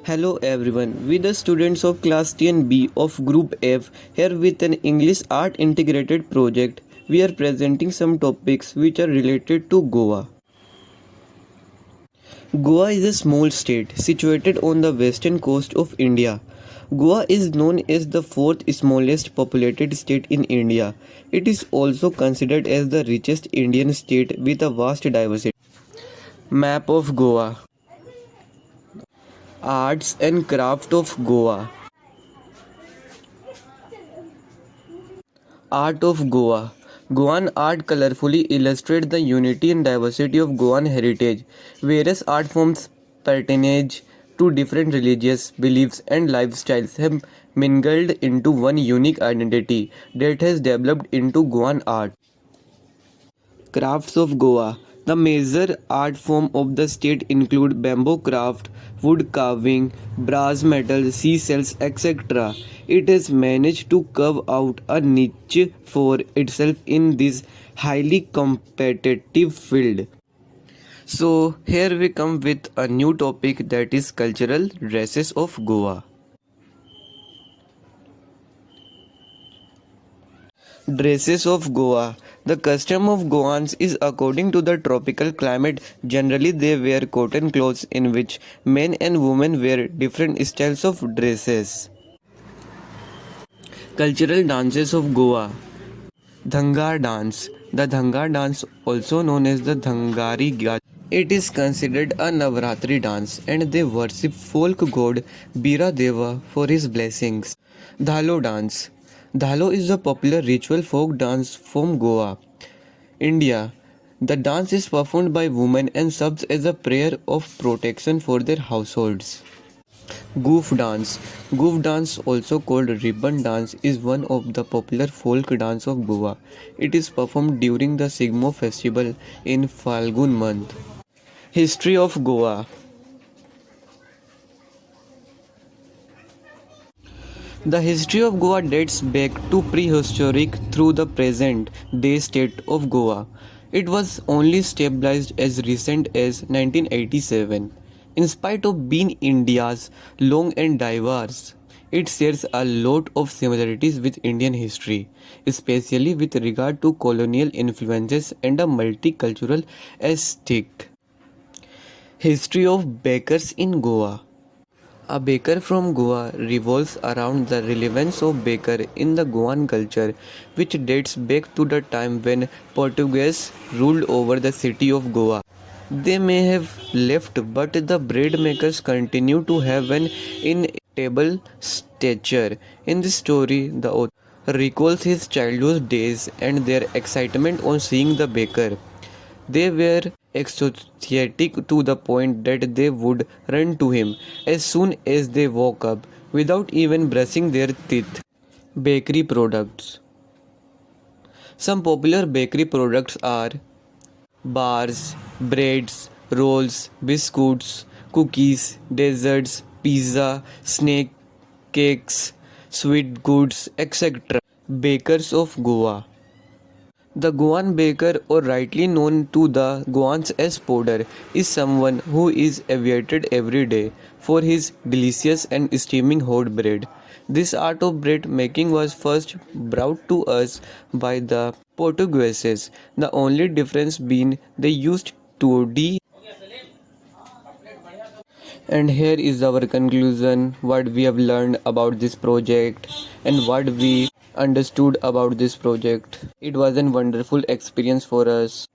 Hello everyone, we the students of class 10B of Group F here with an English art integrated project. We are presenting some topics which are related to Goa. Goa is a small state situated on the western coast of India. Goa is known as the fourth smallest populated state in India. It is also considered as the richest Indian state with a vast diversity. Map of Goa. Arts and craft of Goa. Art of Goa. Goan art colorfully illustrates the unity and diversity of Goan heritage. Various art forms pertainage to different religious beliefs and lifestyles have mingled into one unique identity that has developed into Goan art. Crafts of Goa. The major art form of the state include bamboo craft, wood carving, brass metal, seashells, etc. It has managed to carve out a niche for itself in this highly competitive field. So here we come with a new topic, that is cultural dresses of Goa. Dresses of Goa. The custom of Goans is according to the tropical climate. Generally, they wear cotton clothes in which men and women wear different styles of dresses. Cultural dances of Goa. Dhangar dance. The Dhangar dance, also known as the Dhangari Gaj. It is considered a Navratri dance and they worship folk god Bira Deva for his blessings. Dhalo dance. Dhalo is a popular ritual folk dance from Goa, India. The dance is performed by women and serves as a prayer of protection for their households. Goof dance. Goof dance, also called ribbon dance, is one of the popular folk dance of Goa. It is performed during the Sigmo festival in Falgun month. History of Goa. The history of Goa dates back to prehistoric through the present day state of Goa. It was only stabilized as recent as 1987. In spite of being India's long and diverse, it shares a lot of similarities with Indian history, especially with regard to colonial influences and a multicultural aesthetic. History of bakers in Goa. A baker from Goa revolves around the relevance of baker in the Goan culture, which dates back to the time when Portuguese ruled over the city of Goa. They may have left, but the bread makers continue to have an inimitable stature. In this story, the author recalls his childhood days and their excitement on seeing the baker. They were ecstatic to the point that they would run to him as soon as they woke up without even brushing their teeth. Bakery products. Some popular bakery products are bars, breads, rolls, biscuits, cookies, desserts, pizza, snake cakes, sweet goods, etc. Bakers of Goa. The Goan baker, or rightly known to the Goans as podder, is someone who is awaited every day for his delicious and steaming hot bread. This art of bread making was first brought to us by the Portuguese, the only difference being they used 2D. And here is our conclusion, what we have learned about this project and what we understood about this project. It was a wonderful experience for us.